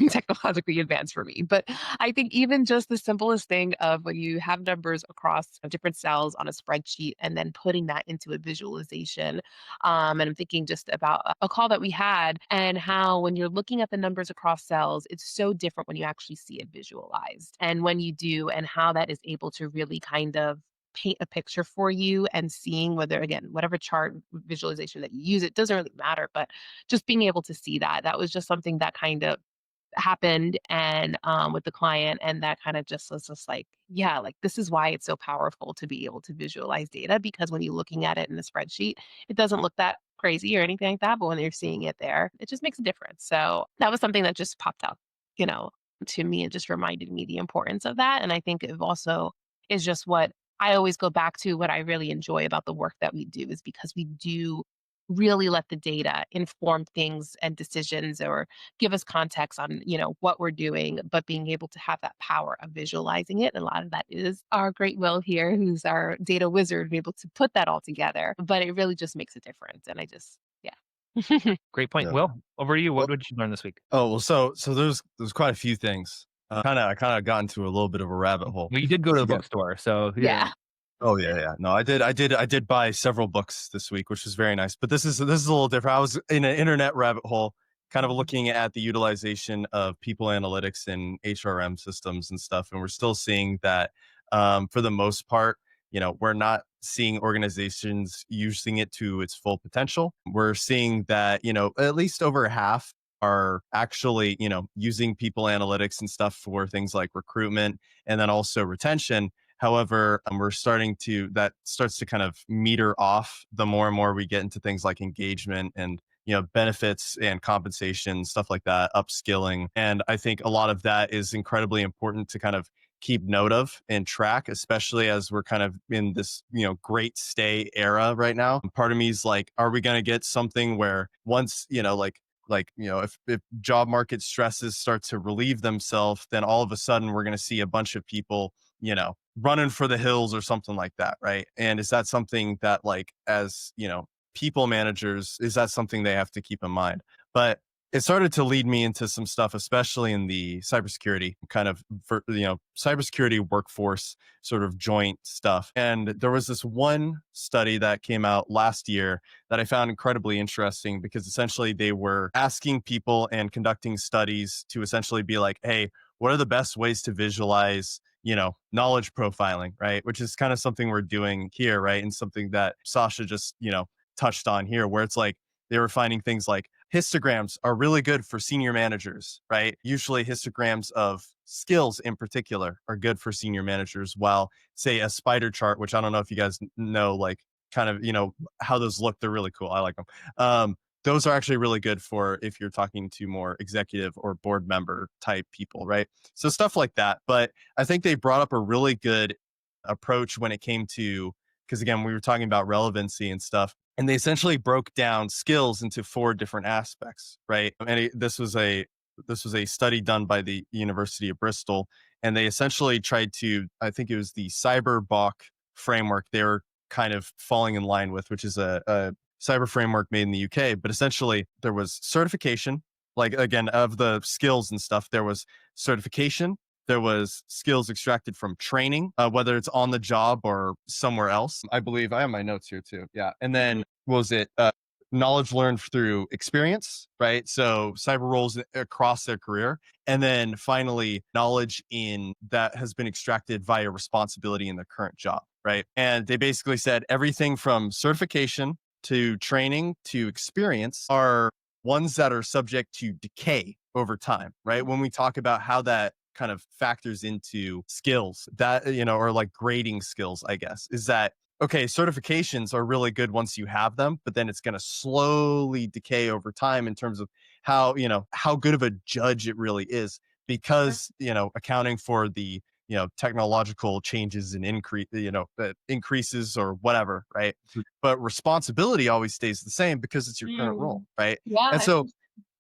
Speaker 2: technologically advanced for me. But I think even just the simplest thing of when you have numbers across different cells on a spreadsheet and then putting that into a visualization. And I'm thinking just about a call that we had and how when you're looking at the numbers across cells, it's so different when you actually see it visualized. And when you do, and how that is able to really kind of paint a picture for you and seeing whether, again, whatever chart visualization that you use, it doesn't really matter, but just being able to see that, that was just something that kind of happened and with the client, and that kind of just was just like, yeah, like this is why it's so powerful to be able to visualize data, because when you're looking at it in a spreadsheet, it doesn't look that crazy or anything like that, but when you're seeing it there, it just makes a difference. So that was something that just popped up, you know, to me and just reminded me the importance of that. And I think it also is just what I always go back to. What I really enjoy about the work that we do is because we do really let the data inform things and decisions, or give us context on, what we're doing, but being able to have that power of visualizing it. And a lot of that is our great Will here, who's our data wizard, be able to put that all together. But it really just makes a difference. And I just, yeah.
Speaker 1: Great point.
Speaker 3: Yeah.
Speaker 1: Will, over to you. What
Speaker 3: Well,
Speaker 1: did you learn this week?
Speaker 3: oh well, so there's quite a few things. I kind of got into a little bit of a rabbit hole.
Speaker 1: Well, you did go to the
Speaker 3: Yeah.
Speaker 1: bookstore, so yeah.
Speaker 2: Yeah.
Speaker 3: Oh yeah. No, I did buy several books this week, which was very nice. But this is a little different. I was in an internet rabbit hole, kind of looking at the utilization of people analytics and HRM systems and stuff, and we're still seeing that for the most part, we're not seeing organizations using it to its full potential. We're seeing that, at least over half are actually, using people analytics and stuff for things like recruitment and then also retention. However, that starts to kind of meter off the more and more we get into things like engagement and, benefits and compensation, stuff like that, upskilling. And I think a lot of that is incredibly important to kind of keep note of and track, especially as we're kind of in this, great stay era right now. Part of me is like, are we going to get something where once, if job market stresses start to relieve themselves, then all of a sudden we're going to see a bunch of people, running for the hills or something like that, right? And is that something that, like, as people managers, is that something they have to keep in mind? But it started to lead me into some stuff, especially in the cybersecurity kind of, cybersecurity workforce sort of joint stuff. And there was this one study that came out last year that I found incredibly interesting, because essentially they were asking people and conducting studies to essentially be like, hey, what are the best ways to visualize, knowledge profiling, right? Which is kind of something we're doing here, right? And something that Sasha just, touched on here, where it's like they were finding things like histograms are really good for senior managers, right? Usually histograms of skills in particular are good for senior managers, while say a spider chart, which I don't know if you guys know, like kind of, how those look. They're really cool. I like them. Those are actually really good for if you're talking to more executive or board member type people, right? So stuff like that. But I think they brought up a really good approach when it came to, because again, we were talking about relevancy and stuff, and they essentially broke down skills into 4 different aspects, right? And this was a study done by the University of Bristol, and they essentially tried to, I think it was the CyberBOK framework they were kind of falling in line with, which is a cyber framework made in the UK. But essentially there was certification, like again, of the skills and stuff. There was certification, there was skills extracted from training, whether it's on the job or somewhere else. I believe I have my notes here too. Yeah. And then was it knowledge learned through experience, right? So cyber roles across their career. And then finally, knowledge in that has been extracted via responsibility in their current job, right? And they basically said everything from certification to training to experience are ones that are subject to decay over time, right? When we talk about how that kind of factors into skills that, or like grading skills, I guess, is that, okay, certifications are really good once you have them, but then it's going to slowly decay over time in terms of how, how good of a judge it really is, because, accounting for the, technological changes and increases or whatever, right? But responsibility always stays the same because it's your current role, right? And
Speaker 2: Yeah.
Speaker 3: so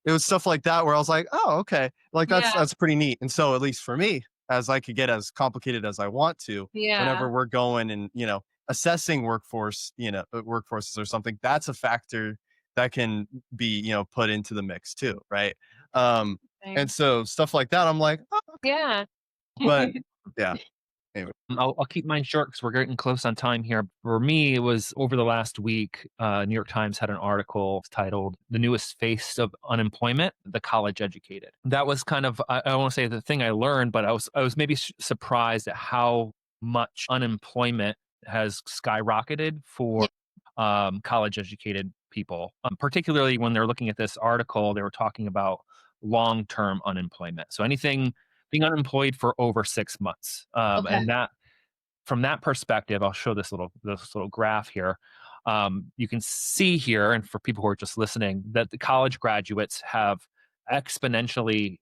Speaker 3: it was stuff like that where I was like, oh, okay, like
Speaker 2: Yeah.
Speaker 3: that's pretty neat. And so at least for me, as I could get as complicated as I want to
Speaker 2: Yeah.
Speaker 3: whenever we're going and, assessing workforces or something. That's a factor that can be, put into the mix too, right? And so stuff like that, I'm like, oh,
Speaker 2: Yeah.
Speaker 3: but yeah. Anyway.
Speaker 1: I'll keep mine short because we're getting close on time here. For me, it was over the last week, New York Times had an article titled "The Newest Face of Unemployment: The College Educated." That was kind of, I don't want to say the thing I learned, but I was maybe surprised at how much unemployment has skyrocketed for college educated people. Particularly when they're looking at this article, they were talking about long-term unemployment. So anything being unemployed for over 6 months.
Speaker 2: Okay.
Speaker 1: And that, from that perspective, I'll show this little graph here. You can see here, and for people who are just listening, that the college graduates have exponentially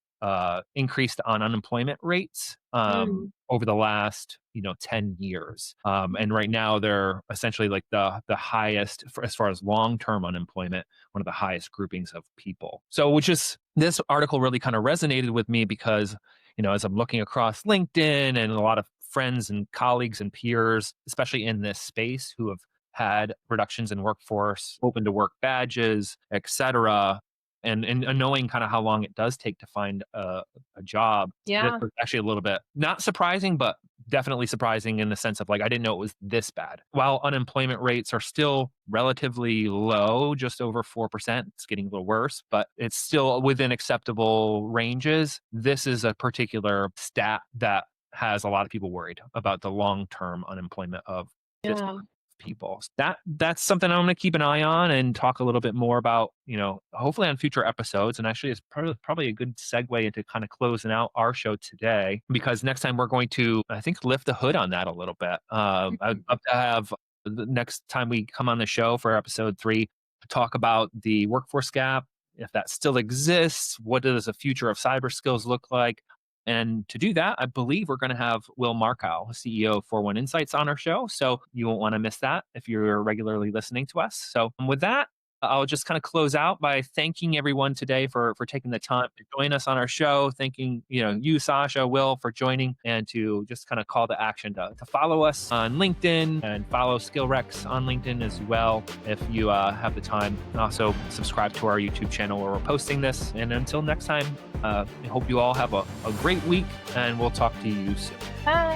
Speaker 1: increased on unemployment rates over the last 10 years. And right now they're essentially like the highest as far as long-term unemployment, one of the highest groupings of people. So this article really kind of resonated with me because as I'm looking across LinkedIn and a lot of friends and colleagues and peers, especially in this space, who have had reductions in workforce, open to work badges, et cetera, and knowing kind of how long it does take to find a job.
Speaker 2: Yeah.
Speaker 1: This was actually a little bit not surprising, but definitely surprising in the sense of like, I didn't know it was this bad. While unemployment rates are still relatively low, just over 4%, it's getting a little worse, but it's still within acceptable ranges. This is a particular stat that has a lot of people worried about the long-term unemployment of this people. That's something I'm going to keep an eye on and talk a little bit more about, hopefully on future episodes. And actually, it's probably a good segue into kind of closing out our show today, because next time we're going to, I think, lift the hood on that a little bit. I'd love to have the next time we come on the show for episode 3, talk about the workforce gap, if that still exists, what does the future of cyber skills look like? And to do that, I believe we're going to have Will Markow, CEO of 41 Insights, on our show. So you won't want to miss that if you're regularly listening to us. So with that, I'll just kind of close out by thanking everyone today for taking the time to join us on our show. Thanking you, Sasha, Will, for joining, and to just kind of call to action to follow us on LinkedIn and follow SkillRex on LinkedIn as well if you have the time. Also subscribe to our YouTube channel where we're posting this. And until next time, I hope you all have a great week, and we'll talk to you soon.
Speaker 2: Bye.